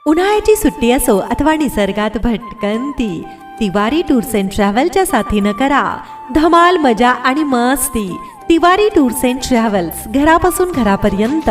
उन्हाळ्याची सुट्टी असो अथवा निसर्गात भटकंती, तिवारी टूर्स अँड ट्रॅव्हलच्या साथीनं करा धमाल, मजा आणि मस्ती. तिवारी टूर्स अँड ट्रॅव्हल्स, घरापासून घरापर्यंत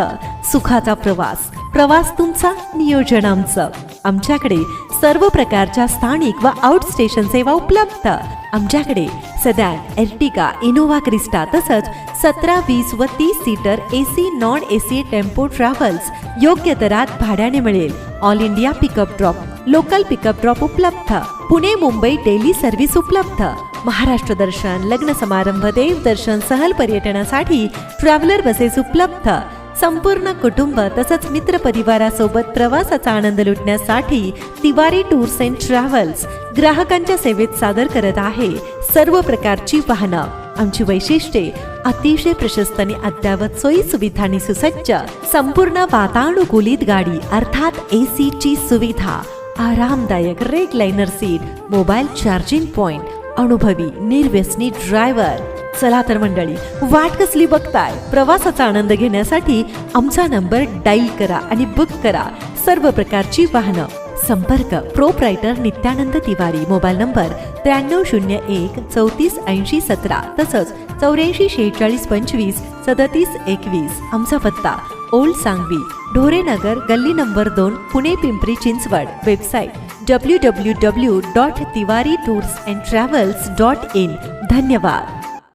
सुखाचा प्रवास. प्रवास तुमचा, नियोजन आमचं. आमच्याकडे सर्व प्रकारच्या स्थानिक व आउट स्टेशन सेवा उपलब्ध. आमच्याकडे सदॅन, एर्टिगा, इनोव्हा क्रिस्टा तसंच 17, 20 व 30 seater AC non AC tempo travels योग्य दरात भाड्याने मिळेल. All India pickup drop, local pickup drop उपलब्ध. पुणे मुंबई डेली सर्व्हिस उपलब्ध. महाराष्ट्र दर्शन, लग्न समारंभ, देवदर्शन, सहल पर्यटनासाठी ट्रॅव्हलर बसेस उपलब्ध. संपूर्ण कुटुंब तसंच मित्र परिवारासोबत प्रवासाचा आनंद लुटण्यासाठी तिवारी टूर्स अँड ट्रॅव्हल्स ग्राहकांच्या सेवेत सादर करत आहे सर्व प्रकारची वाहनं. आमची वैशिष्ट्ये अतिशय प्रशस्त आणि अद्ययावत सोयी सुविधांनी सुसज्ज, संपूर्ण वातानुकूलित गाडी अर्थात AC ची सुविधा, आरामदायक recliner seat, mobile charging point, अनुभवी निर्व्यसनी ड्रायव्हर. चला तर मंडळी, वाट कसली बघताय? प्रवासाचा आनंद घेण्यासाठी आमचा नंबर डायल करा आणि बुक करा सर्व प्रकारची वाहनं. संपर्क proprietor Nityanand Tiwari. Mobile number 9301 34 80 17 तसंच 84 46 25 37 21. आमचा पत्ता ओल्ड सांगवी, ढोरेनगर, गल्ली number 2, Pune Pimpri Chinchwad. Website www.tivaritoursandtravels.in. धन्यवाद.